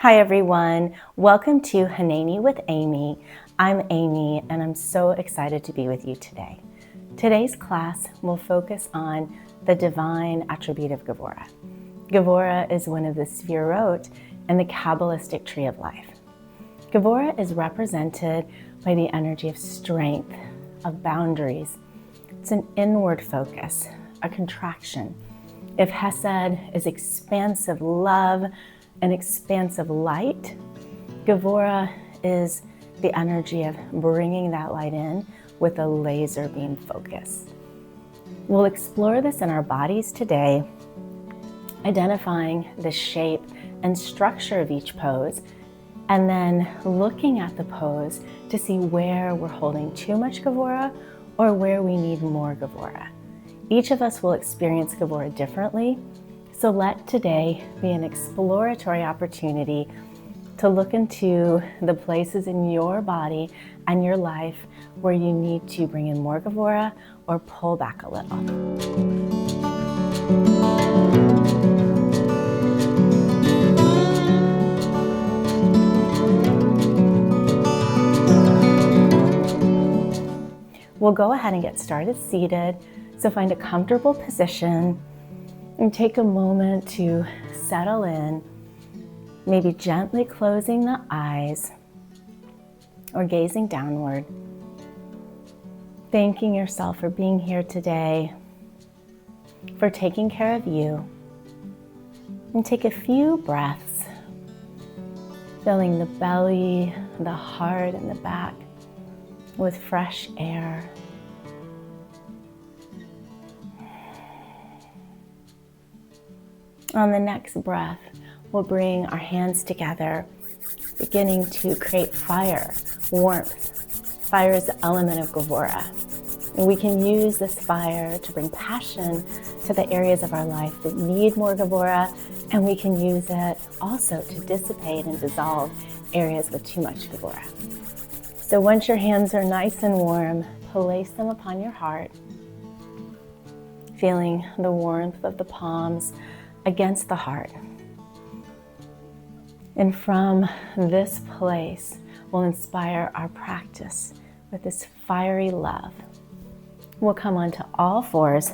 Hi everyone, welcome to Hineni with Amy. I'm Amy and I'm so excited to be with you today. Today's class will focus on the divine attribute of Gevurah. Gevurah is one of the sefirot in the Kabbalistic tree of life. Gevurah is represented by the energy of strength, of boundaries. It's an inward focus, a contraction. If Chesed is expansive love, an expansive light, Gevurah is the energy of bringing that light in with a laser beam focus. We'll explore this in our bodies today, identifying the shape and structure of each pose, and then looking at the pose to see where we're holding too much Gevurah or where we need more Gevurah. Each of us will experience Gevurah differently, so let today be an exploratory opportunity to look into the places in your body and your life where you need to bring in more Gevurah or pull back a little. We'll go ahead and get started seated, so find a comfortable position and take a moment to settle in, maybe gently closing the eyes or gazing downward, thanking yourself for being here today, for taking care of you, and take a few breaths, filling the belly, the heart, and the back with fresh air. On the next breath, we'll bring our hands together, beginning to create fire, warmth. Fire is the element of Gevurah. And we can use this fire to bring passion to the areas of our life that need more Gevurah, and we can use it also to dissipate and dissolve areas with too much Gevurah. So once your hands are nice and warm, place them upon your heart, feeling the warmth of the palms against the heart. And from this place, we'll inspire our practice with this fiery love. We'll come onto all fours.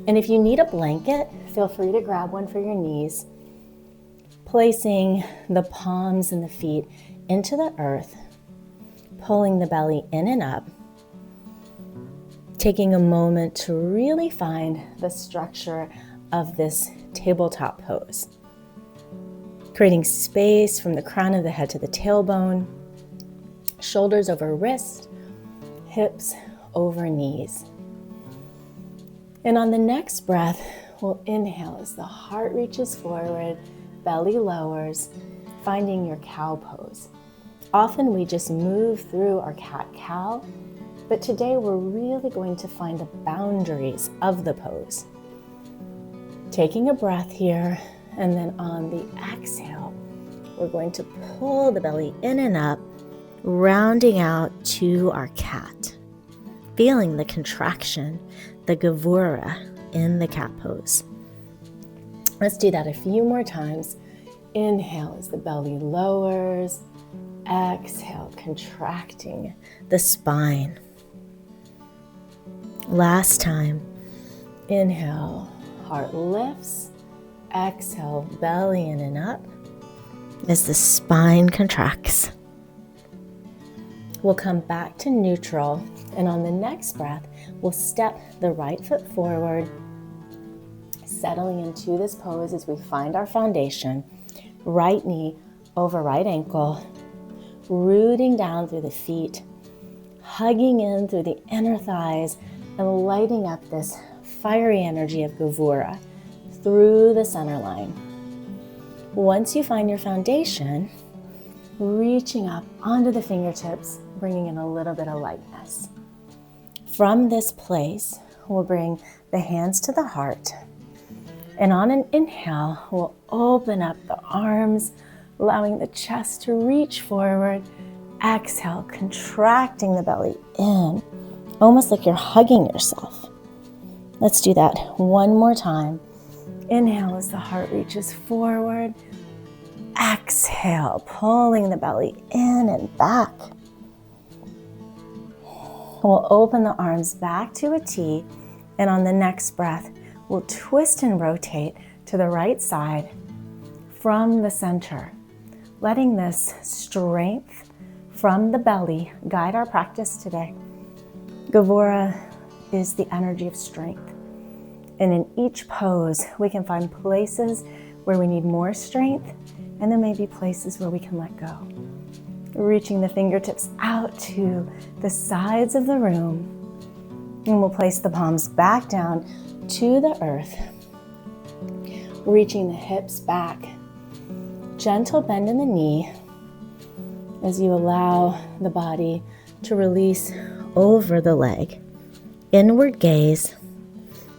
And if you need a blanket, feel free to grab one for your knees, placing the palms and the feet into the earth, pulling the belly in and up, taking a moment to really find the structure of this tabletop pose. Creating space from the crown of the head to the tailbone, shoulders over wrist, hips over knees. And on the next breath, we'll inhale as the heart reaches forward, belly lowers, finding your cow pose. Often we just move through our cat-cow, but today we're really going to find the boundaries of the pose. Taking a breath here, and then on the exhale, we're going to pull the belly in and up, rounding out to our cat. Feeling the contraction, the Gevurah in the cat pose. Let's do that a few more times. Inhale as the belly lowers. Exhale, contracting the spine. Last time. Inhale, heart lifts. Exhale, belly in and up as the spine contracts. We'll come back to neutral, and on the next breath, we'll step the right foot forward, settling into this pose as we find our foundation. Right knee over right ankle, rooting down through the feet, hugging in through the inner thighs, and lighting up this fiery energy of Gevurah through the center line. Once you find your foundation, reaching up onto the fingertips, bringing in a little bit of lightness. From this place, we'll bring the hands to the heart. And on an inhale, we'll open up the arms, allowing the chest to reach forward. Exhale, contracting the belly in, almost like you're hugging yourself. Let's do that one more time. Inhale as the heart reaches forward. Exhale. Exhale, pulling the belly in and back. We'll open the arms back to a T, and on the next breath, we'll twist and rotate to the right side from the center, letting this strength from the belly guide our practice today. Gevurah is the energy of strength. And in each pose, we can find places where we need more strength, and there may be places where we can let go. Reaching the fingertips out to the sides of the room, and we'll place the palms back down to the earth, reaching the hips back. Gentle bend in the knee as you allow the body to release over the leg. Inward gaze,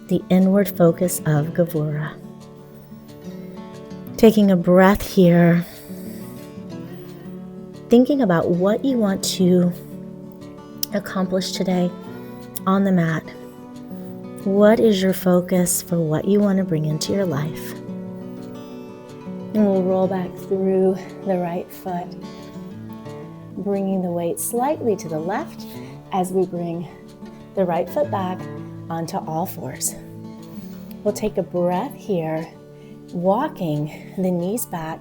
the inward focus of Gevurah. Taking a breath here, thinking about what you want to accomplish today on the mat. What is your focus for what you want to bring into your life? And we'll roll back through the right foot, bringing the weight slightly to the left as we bring the right foot back onto all fours. We'll take a breath here, walking the knees back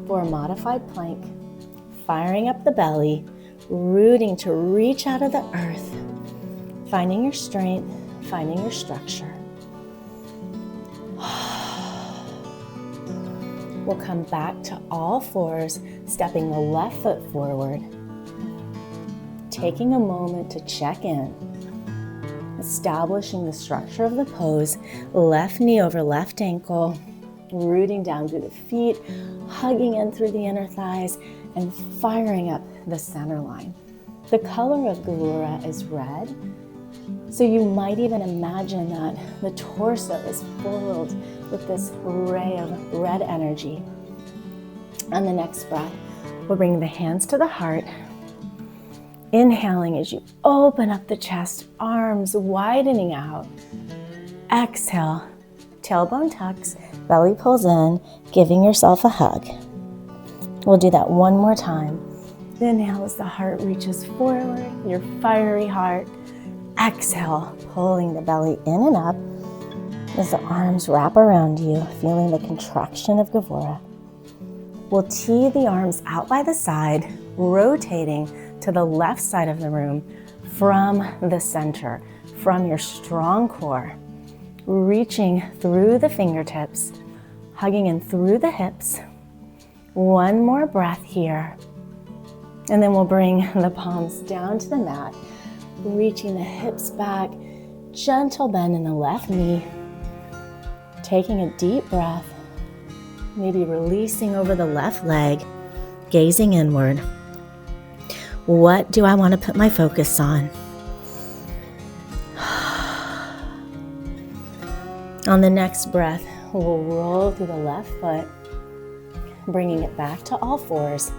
for a modified plank, firing up the belly, rooting to reach out of the earth, finding your strength, finding your structure. We'll come back to all fours, stepping the left foot forward, taking a moment to check in, establishing the structure of the pose, left knee over left ankle, rooting down through the feet, hugging in through the inner thighs, and firing up the center line. The color of Gevurah is red, so you might even imagine that the torso is filled with this ray of red energy. On the next breath, we'll bring the hands to the heart, inhaling as you open up the chest, arms widening out. Exhale, tailbone tucks, belly pulls in, giving yourself a hug. We'll do that one more time. Inhale as the heart reaches forward, your fiery heart. Exhale, pulling the belly in and up as the arms wrap around you, feeling the contraction of Gevurah. We'll tee the arms out by the side, rotating to the left side of the room from the center, from your strong core, reaching through the fingertips, hugging in through the hips. One more breath here, and then we'll bring the palms down to the mat, reaching the hips back, gentle bend in the left knee, taking a deep breath, maybe releasing over the left leg, gazing inward. What do I want to put my focus on? On the next breath, we'll roll through the left foot, bringing it back to all fours,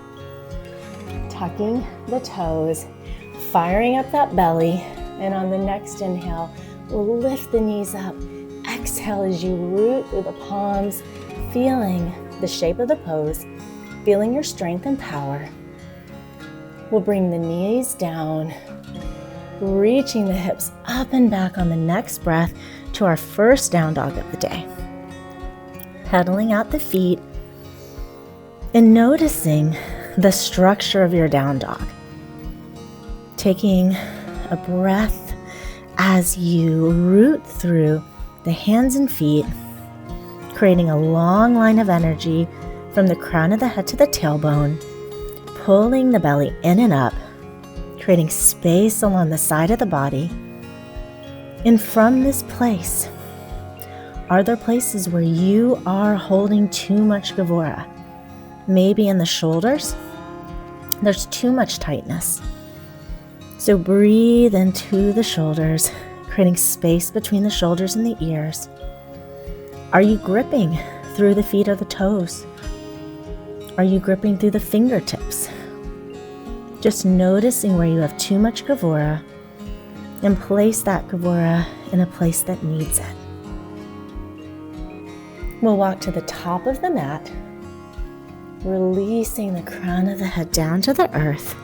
tucking the toes, firing up that belly, and on the next inhale, we'll lift the knees up. Exhale as you root through the palms, feeling the shape of the pose, feeling your strength and power. We'll bring the knees down, reaching the hips up and back on the next breath to our first down dog of the day. Pedaling out the feet and noticing the structure of your down dog. Taking a breath as you root through the hands and feet, creating a long line of energy from the crown of the head to the tailbone, pulling the belly in and up, creating space along the side of the body. And from this place, are there places where you are holding too much Gevurah? Maybe in the shoulders, there's too much tightness. So breathe into the shoulders, creating space between the shoulders and the ears. Are you gripping through the feet or the toes? Are you gripping through the fingertips? Just noticing where you have too much Gevurah, and place that Gevurah in a place that needs it. We'll walk to the top of the mat, Releasing the crown of the head down to the earth.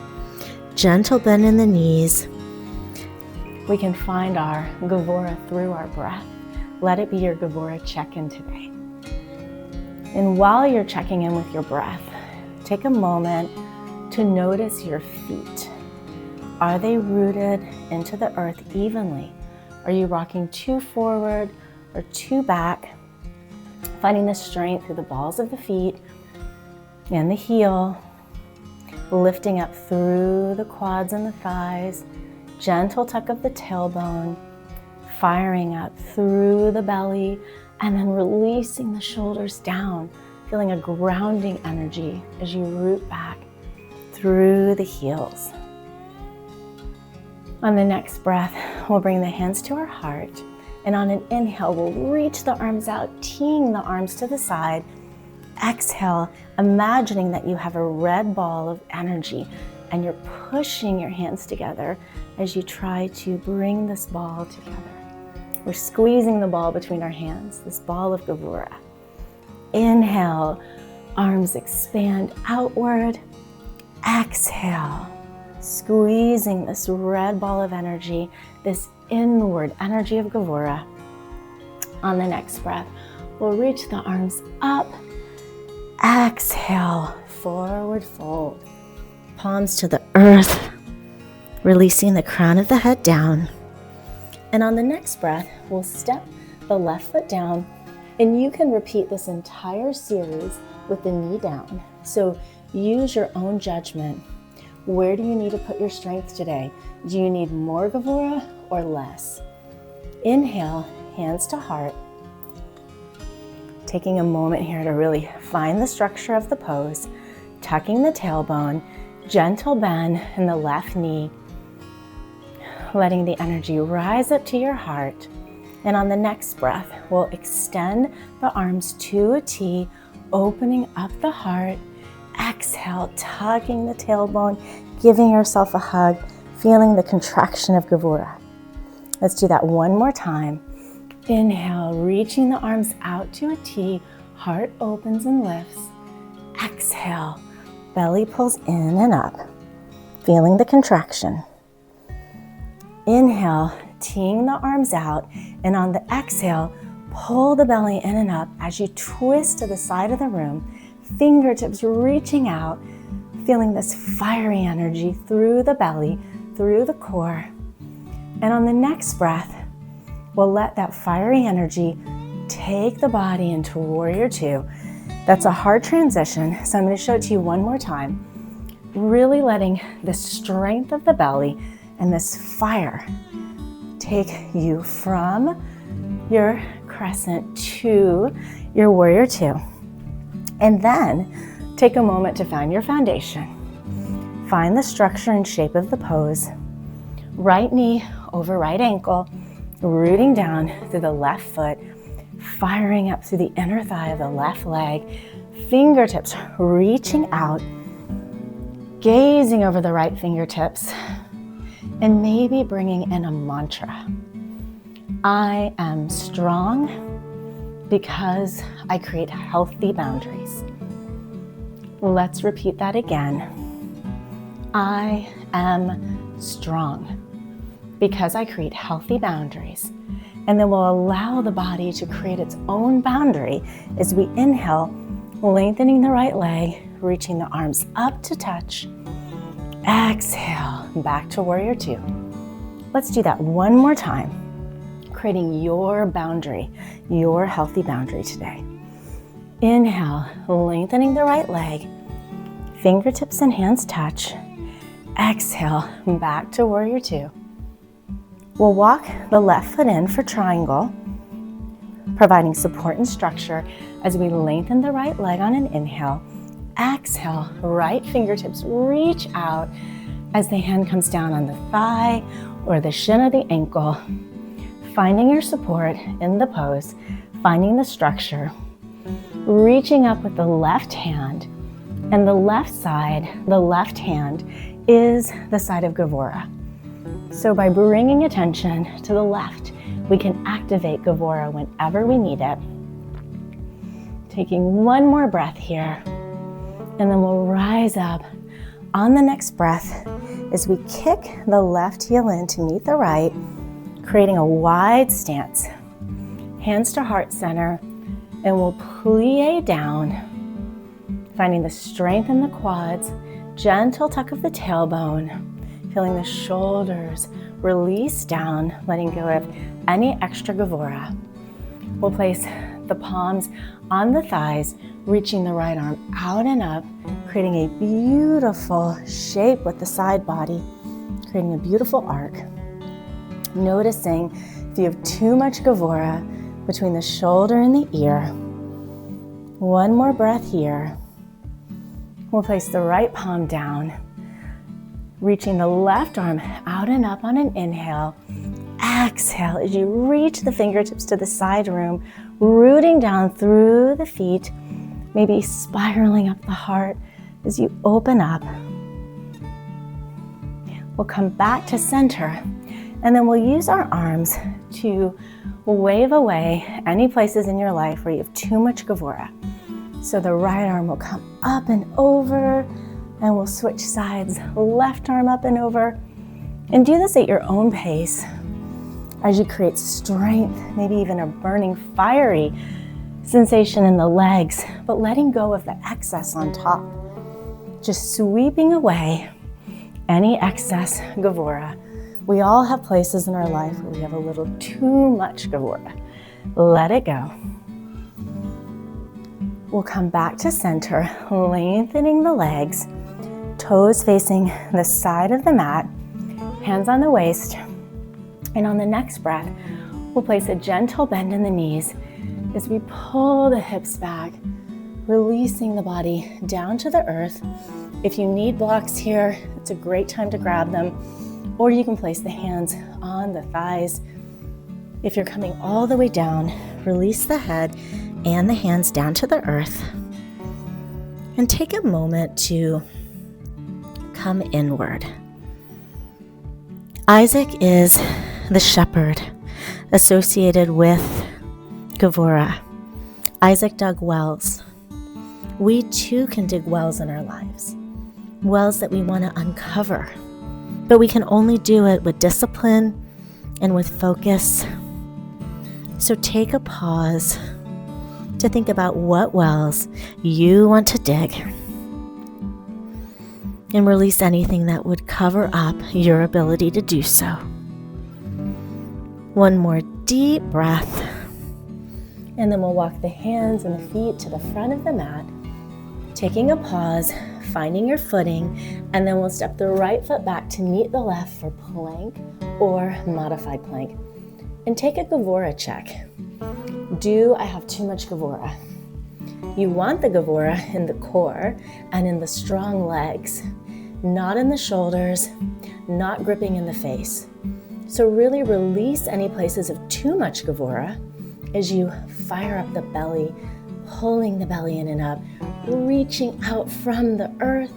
Gentle bend in the knees. We can find our Gevurah through our breath. Let it be your Gevurah check-in today. And while you're checking in with your breath, take a moment to notice your feet. Are they rooted into the earth evenly? Are you rocking too forward or too back? Finding the strength through the balls of the feet and the heel, lifting up through the quads and the thighs, gentle tuck of the tailbone, firing up through the belly, and then releasing the shoulders down, feeling a grounding energy as you root back through the heels. On the next breath, we'll bring the hands to our heart, and on an inhale, we'll reach the arms out, teeing the arms to the side. Exhale, imagining that you have a red ball of energy and you're pushing your hands together as you try to bring this ball together. We're squeezing the ball between our hands, this ball of Gevurah. Inhale, arms expand outward. Exhale, squeezing this red ball of energy, this inward energy of Gevurah. On the next breath, we'll reach the arms up. Exhale, forward fold. Palms to the earth, releasing the crown of the head down. And on the next breath, we'll step the left foot down, and you can repeat this entire series with the knee down. So use your own judgment. Where do you need to put your strength today? Do you need more Gevurah or less? Inhale, hands to heart. Taking a moment here to really find the structure of the pose, tucking the tailbone, gentle bend in the left knee, letting the energy rise up to your heart. And on the next breath, we'll extend the arms to a T, opening up the heart. Exhale, tugging the tailbone, giving yourself a hug, feeling the contraction of Gevurah. Let's do that one more time. Inhale, reaching the arms out to a T, heart opens and lifts. Exhale, belly pulls in and up, feeling the contraction. Inhale, teeing the arms out, and on the exhale, pull the belly in and up as you twist to the side of the room, fingertips reaching out, feeling this fiery energy through the belly, through the core. And on the next breath, we'll let that fiery energy take the body into Warrior Two. That's a hard transition, so I'm going to show it to you one more time. Really letting the strength of the belly and this fire take you from your crescent to your Warrior Two. And then take a moment to find your foundation. Find the structure and shape of the pose. Right knee over right ankle, rooting down through the left foot, firing up through the inner thigh of the left leg, fingertips reaching out, gazing over the right fingertips, and maybe bringing in a mantra. I am strong because I create healthy boundaries. Let's repeat that again. I am strong because I create healthy boundaries. And then we'll allow the body to create its own boundary as we inhale, lengthening the right leg, reaching the arms up to touch. Exhale, back to Warrior Two. Let's do that one more time, creating your boundary, your healthy boundary today. Inhale, lengthening the right leg, fingertips and hands touch. Exhale, back to Warrior Two. We'll walk the left foot in for triangle, providing support and structure as we lengthen the right leg on an inhale. Exhale, right fingertips reach out as the hand comes down on the thigh or the shin of the ankle, finding your support in the pose, finding the structure, reaching up with the left hand, and the left side, the left hand, is the side of Gevurah. So by bringing attention to the left, we can activate Gevurah whenever we need it. Taking one more breath here. And then we'll rise up on the next breath as we kick the left heel in to meet the right, creating a wide stance. Hands to heart center, and we'll plie down, finding the strength in the quads, gentle tuck of the tailbone, feeling the shoulders release down, letting go of any extra Gevurah. We'll place the palms on the thighs, reaching the right arm out and up, creating a beautiful shape with the side body, creating a beautiful arc. Noticing if you have too much Gevurah between the shoulder and the ear. One more breath here. We'll place the right palm down, reaching the left arm out and up on an inhale. Exhale as you reach the fingertips to the side room, rooting down through the feet, maybe spiraling up the heart as you open up. We'll come back to center, and then we'll use our arms to wave away any places in your life where you have too much Gevurah. So the right arm will come up and over, and we'll switch sides, left arm up and over. And do this at your own pace as you create strength, maybe even a burning, fiery sensation in the legs, but letting go of the excess on top. Just sweeping away any excess Gevurah. We all have places in our life where we have a little too much Gevurah. Let it go. We'll come back to center, lengthening the legs, toes facing the side of the mat, hands on the waist. And on the next breath, we'll place a gentle bend in the knees as we pull the hips back, releasing the body down to the earth. If you need blocks here, it's a great time to grab them, or you can place the hands on the thighs. If you're coming all the way down, release the head and the hands down to the earth. And take a moment to come inward. Isaac is the shepherd associated with Gevurah. Isaac dug wells. We too can dig wells in our lives, wells that we want to uncover, but we can only do it with discipline and with focus. So take a pause to think about what wells you want to dig and release anything that would cover up your ability to do so. One more deep breath, and then we'll walk the hands and the feet to the front of the mat, taking a pause, finding your footing, and then we'll step the right foot back to meet the left for plank or modified plank. And take a Gevurah check. Do I have too much Gevurah? You want the Gevurah in the core and in the strong legs, not in the shoulders, not gripping in the face. So really release any places of too much Gevurah as you fire up the belly, pulling the belly in and up, reaching out from the earth.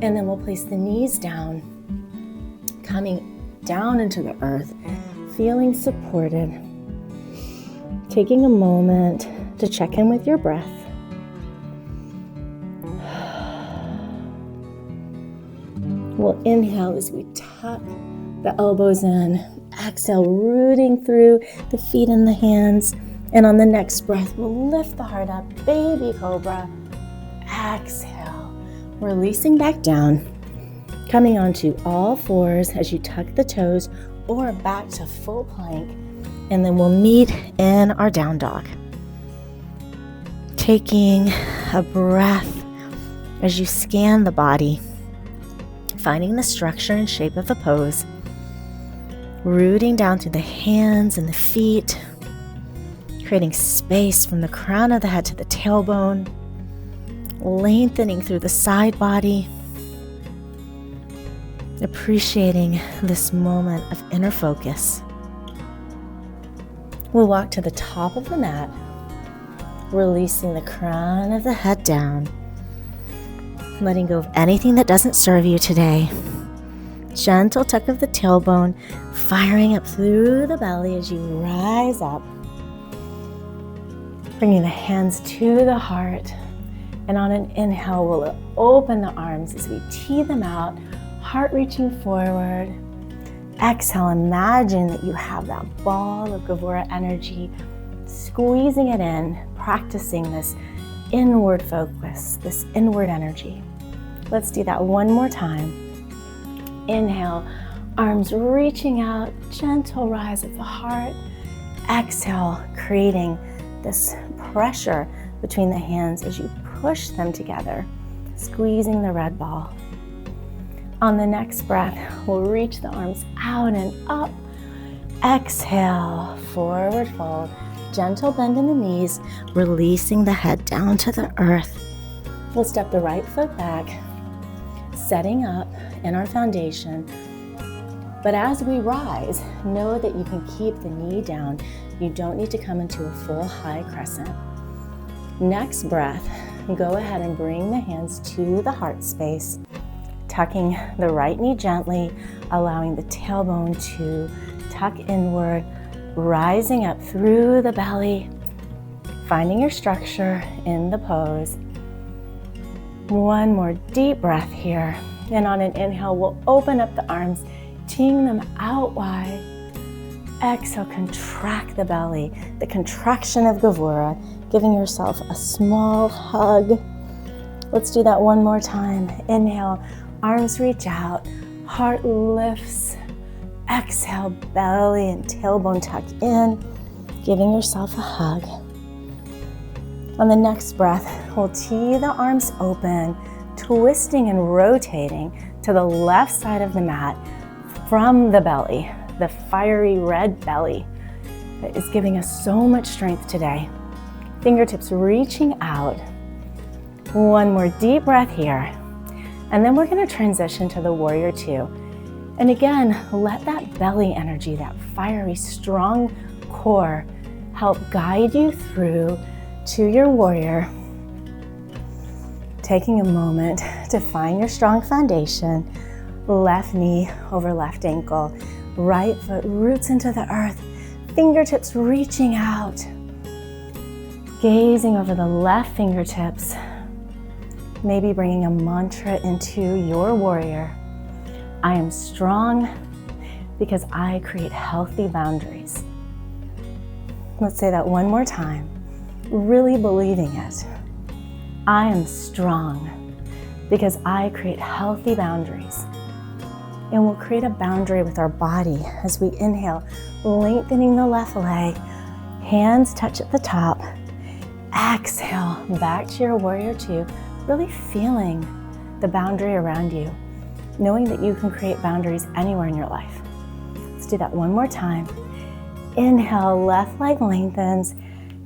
And then we'll place the knees down, coming down into the earth, feeling supported. Taking a moment to check in with your breath. We'll inhale as we tuck the elbows in. Exhale, rooting through the feet and the hands. And on the next breath, we'll lift the heart up, baby cobra. Exhale, releasing back down. Coming onto all fours as you tuck the toes or back to full plank. And then we'll meet in our down dog. Taking a breath as you scan the body, finding the structure and shape of the pose, rooting down through the hands and the feet, creating space from the crown of the head to the tailbone, lengthening through the side body, appreciating this moment of inner focus. We'll walk to the top of the mat, releasing the crown of the head down, letting go of anything that doesn't serve you today. Gentle tuck of the tailbone, firing up through the belly as you rise up. Bringing the hands to the heart, And on an inhale, we'll open the arms as we tee them out, heart reaching forward. Exhale, imagine that you have that ball of Gevurah energy, squeezing it in, practicing this inward focus, this inward energy. Let's do that one more time. Inhale, arms reaching out, gentle rise of the heart. Exhale, creating this pressure between the hands as you push them together, squeezing the red ball. On the next breath, we'll reach the arms out and up. Exhale, forward fold, gentle bend in the knees, releasing the head down to the earth. We'll step the right foot back, setting up in our foundation. But as we rise, know that you can keep the knee down. You don't need to come into a full high crescent. Next breath, go ahead and bring the hands to the heart space, tucking the right knee gently, allowing the tailbone to tuck inward, rising up through the belly, finding your structure in the pose. One more deep breath here. And on an inhale, we'll open up the arms, teeing them out wide. Exhale, contract the belly, the contraction of Gevurah, giving yourself a small hug. Let's do that one more time. Inhale, arms reach out, heart lifts. Exhale, belly and tailbone tuck in, giving yourself a hug. On the next breath, we'll tee the arms open, twisting and rotating to the left side of the mat from the belly, the fiery red belly that is giving us so much strength today. Fingertips reaching out. One more deep breath here. And then we're going to transition to the warrior two. And again, let that belly energy, that fiery, strong core help guide you through to your warrior. Taking a moment to find your strong foundation. Left knee over left ankle. Right foot roots into the earth. Fingertips reaching out. Gazing over the left fingertips. Maybe bringing a mantra into your warrior. I am strong because I create healthy boundaries. Let's say that one more time, really believing it. I am strong because I create healthy boundaries. And we'll create a boundary with our body as we inhale, lengthening the left leg, hands touch at the top. Exhale, back to your warrior two, really feeling the boundary around you, knowing that you can create boundaries anywhere in your life. Let's do that one more time. Inhale, left leg lengthens,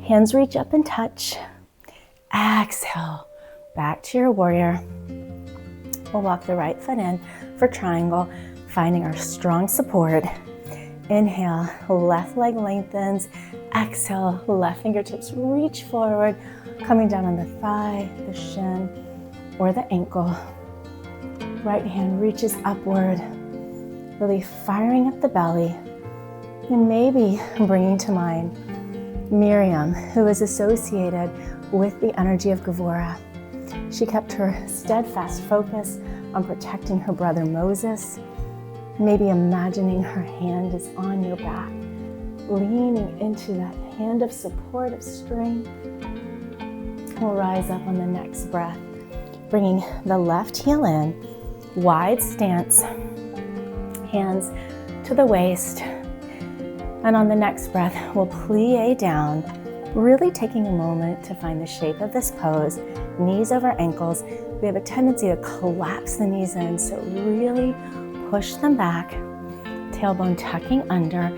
hands reach up and touch. Exhale, back to your warrior. We'll walk the right foot in for triangle, finding our strong support. Inhale, left leg lengthens. Exhale, left fingertips reach forward, coming down on the thigh, the shin, or the ankle. Right hand reaches upward, really firing up the belly. And maybe bringing to mind Miriam, who is associated with the energy of Gevurah. She kept her steadfast focus on protecting her brother Moses. Maybe imagining her hand is on your back, leaning into that hand of support, of strength. We'll rise up on the next breath, bringing the left heel in, wide stance, hands to the waist. And on the next breath, we'll plie down, really taking a moment to find the shape of this pose, knees over ankles. We have a tendency to collapse the knees in, so really push them back, tailbone tucking under,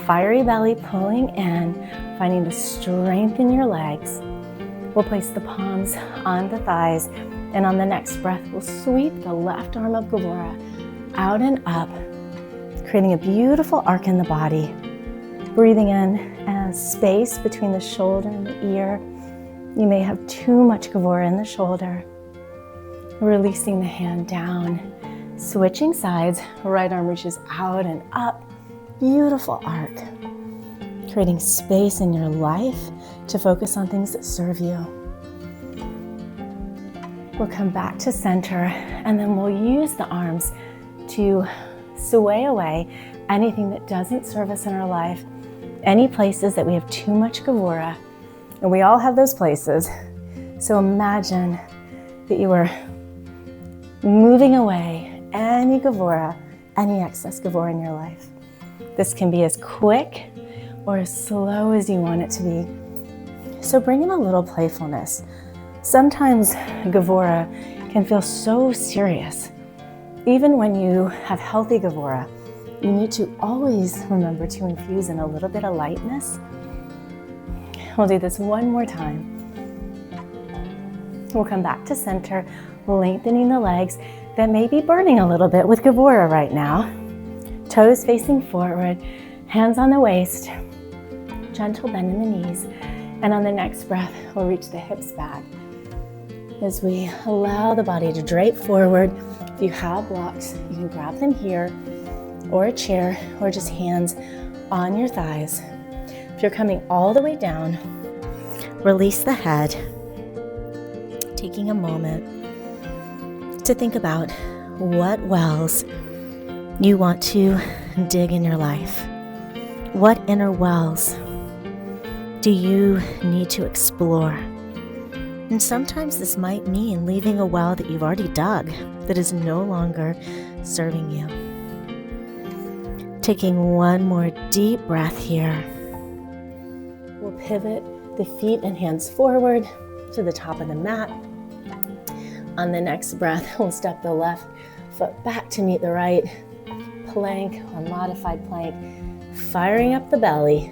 fiery belly pulling in, finding the strength in your legs. We'll place the palms on the thighs, and on the next breath, we'll sweep the left arm of Gevurah out and up, creating a beautiful arc in the body. Breathing in space between the shoulder and the ear. You may have too much Gevurah in the shoulder. Releasing the hand down. Switching sides, right arm reaches out and up. Beautiful arc. Creating space in your life to focus on things that serve you. We'll come back to center, and then we'll use the arms to sway away anything that doesn't serve us in our life, any places that we have too much Gevurah, and we all have those places. So imagine that you are moving away any Gevurah, any excess Gevurah in your life. This can be as quick or as slow as you want it to be. So bring in a little playfulness. Sometimes Gevurah can feel so serious. Even when you have healthy Gevurah, you need to always remember to infuse in a little bit of lightness. We'll do this one more time. We'll come back to center, lengthening the legs that may be burning a little bit with Gevurah right now. Toes facing forward, hands on the waist, gentle bend in the knees, and on the next breath, we'll reach the hips back as we allow the body to drape forward. If you have blocks, you can grab them here, or a chair, or just hands on your thighs. If you're coming all the way down, release the head, taking a moment to think about what wells you want to dig in your life. What inner wells do you need to explore? And sometimes this might mean leaving a well that you've already dug that is no longer serving you. Taking one more deep breath here. We'll pivot the feet and hands forward to the top of the mat. On the next breath, we'll step the left foot back to meet the right. Plank or modified plank, firing up the belly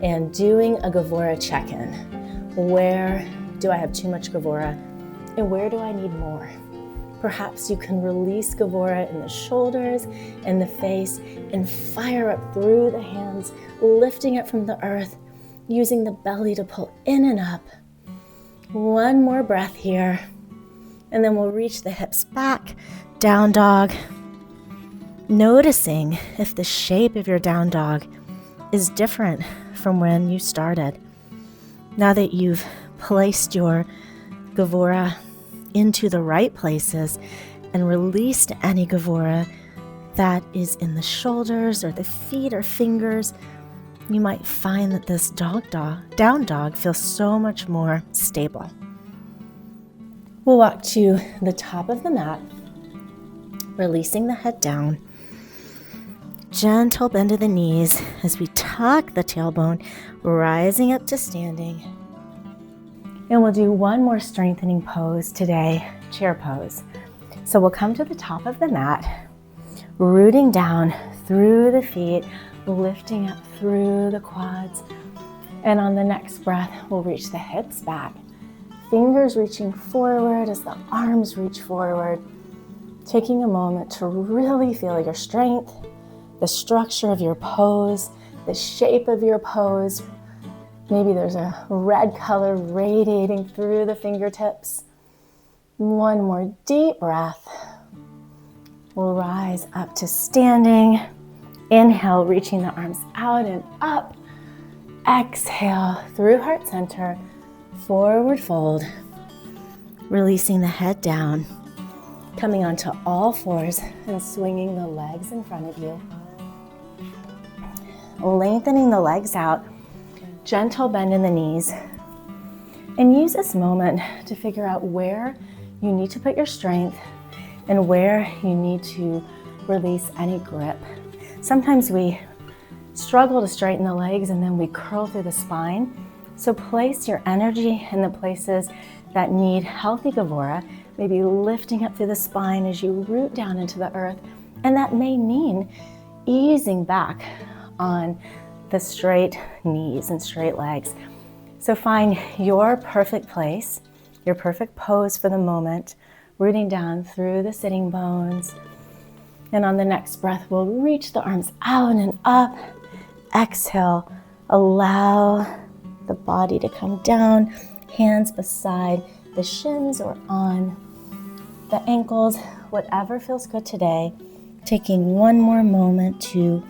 and doing a Gevurah check-in. Where do I have too much Gevurah and where do I need more? Perhaps you can release Gevurah in the shoulders and the face and fire up through the hands, lifting it from the earth, using the belly to pull in and up. One more breath here, and then we'll reach the hips back, down dog. Noticing if the shape of your down dog is different from when you started. Now that you've placed your Gevurah into the right places and released any Gevurah that is in the shoulders or the feet or fingers, you might find that this down dog feels so much more stable. We'll walk to the top of the mat, releasing the head down. Gentle bend of the knees as we tuck the tailbone, rising up to standing. And we'll do one more strengthening pose today, chair pose. So we'll come to the top of the mat, rooting down through the feet, lifting up through the quads. And on the next breath, we'll reach the hips back. Fingers reaching forward as the arms reach forward. Taking a moment to really feel your strength, the structure of your pose, the shape of your pose. Maybe there's a red color radiating through the fingertips. One more deep breath. We'll rise up to standing. Inhale, reaching the arms out and up. Exhale through heart center, forward fold. Releasing the head down. Coming onto all fours and swinging the legs in front of you. Lengthening the legs out, gentle bend in the knees. And use this moment to figure out where you need to put your strength and where you need to release any grip. Sometimes we struggle to straighten the legs and then we curl through the spine. So place your energy in the places that need healthy Gevurah, maybe lifting up through the spine as you root down into the earth. And that may mean easing back on the straight knees and straight legs. So find your perfect place, your perfect pose for the moment, rooting down through the sitting bones. And on the next breath, we'll reach the arms out and up. Exhale, allow the body to come down, hands beside the shins or on the ankles, whatever feels good today. Taking one more moment to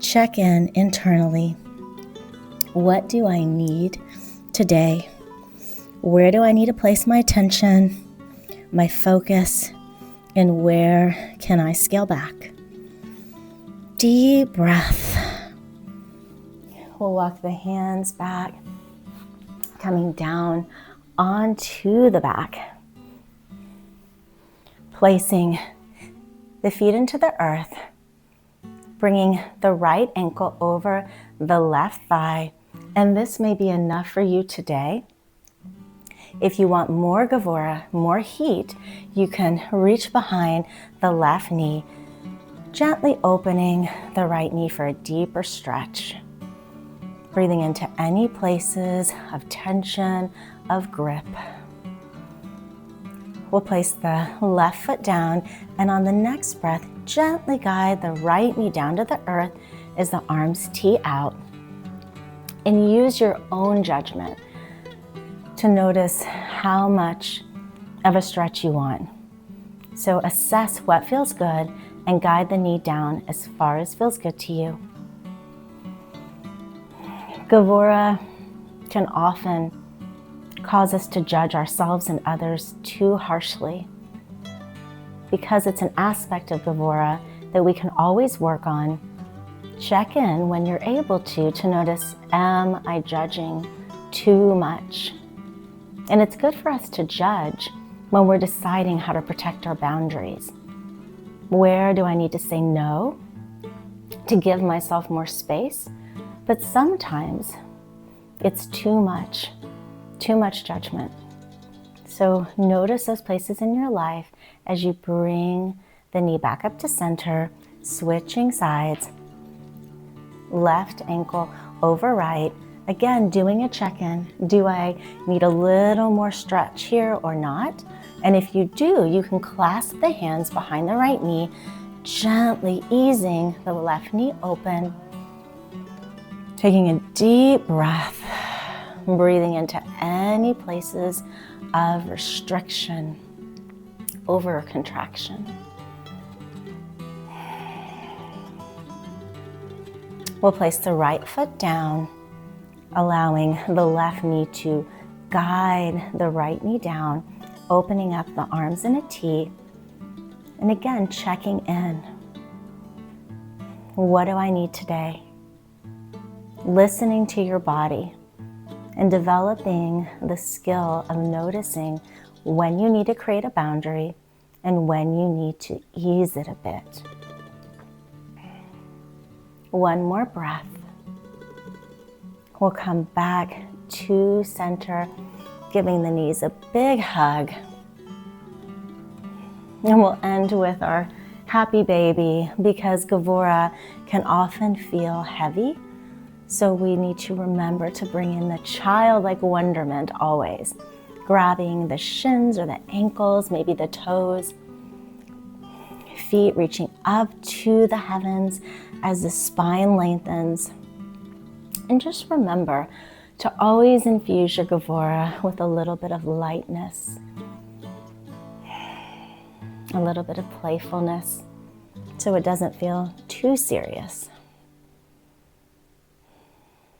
check in internally. What do I need today? Where do I need to place my attention? my focus, and where can I scale back? Deep breath. We'll walk the hands back, coming down onto the back, placing the feet into the earth, bringing the right ankle over the left thigh, and this may be enough for you today. If you want more Gevurah, more heat, you can reach behind the left knee, gently opening the right knee for a deeper stretch. Breathing into any places of tension, of grip. We'll place the left foot down, and on the next breath, gently guide the right knee down to the earth as the arms tee out. And use your own judgment to notice how much of a stretch you want. So assess what feels good and guide the knee down as far as feels good to you. Gevurah can often cause us to judge ourselves and others too harshly. Because it's an aspect of Gevurah that we can always work on, check in when you're able to notice, am I judging too much? And it's good for us to judge when we're deciding how to protect our boundaries. Where do I need to say no to give myself more space? But sometimes it's too much judgment. So notice those places in your life as you bring the knee back up to center, switching sides, left ankle over right. Again, doing a check-in. Do I need a little more stretch here or not? And if you do, you can clasp the hands behind the right knee, gently easing the left knee open. Taking a deep breath, breathing into any places of restriction, over contraction. We'll place the right foot down, allowing the left knee to guide the right knee down, opening up the arms in a T. And again, checking in. What do I need today? Listening to your body and developing the skill of noticing when you need to create a boundary and when you need to ease it a bit. One more breath. We'll come back to center, giving the knees a big hug. And we'll end with our happy baby, because Gevurah can often feel heavy. So we need to remember to bring in the childlike wonderment always. Grabbing the shins or the ankles, maybe the toes. Feet reaching up to the heavens as the spine lengthens. And just remember to always infuse your Gevurah with a little bit of lightness, a little bit of playfulness, so it doesn't feel too serious.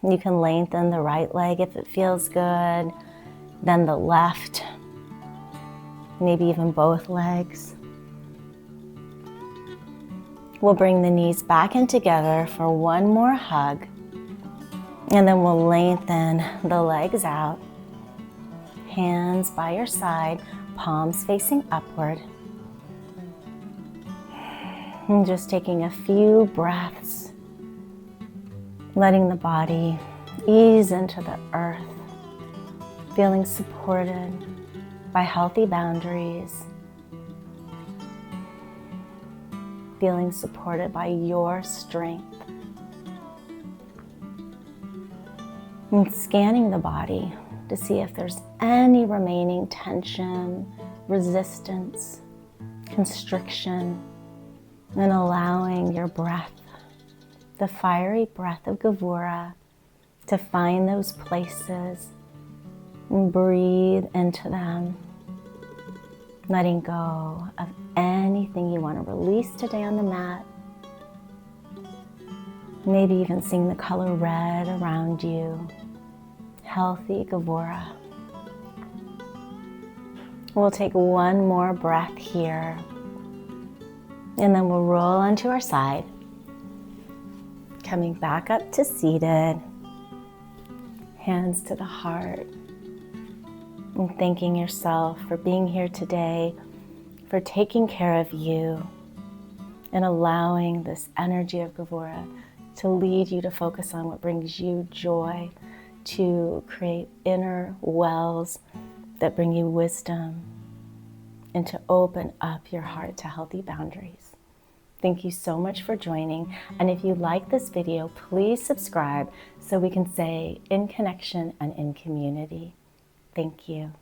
You can lengthen the right leg if it feels good, then the left, maybe even both legs. We'll bring the knees back in together for one more hug, and then we'll lengthen the legs out. Hands by your side, palms facing upward. And just taking a few breaths, letting the body ease into the earth, feeling supported by healthy boundaries, feeling supported by your strength. And scanning the body to see if there's any remaining tension, resistance, constriction, and allowing your breath, the fiery breath of Gevurah, to find those places and breathe into them, letting go of anything you want to release today on the mat. Maybe even seeing the color red around you. Healthy Gevurah. We'll take one more breath here, and then we'll roll onto our side, coming back up to seated, hands to the heart, and thanking yourself for being here today, for taking care of you, and allowing this energy of Gevurah to lead you to focus on what brings you joy, to create inner wells that bring you wisdom, and to open up your heart to healthy boundaries. Thank you so much for joining. And if you like this video, please subscribe so we can stay in connection and in community. Thank you.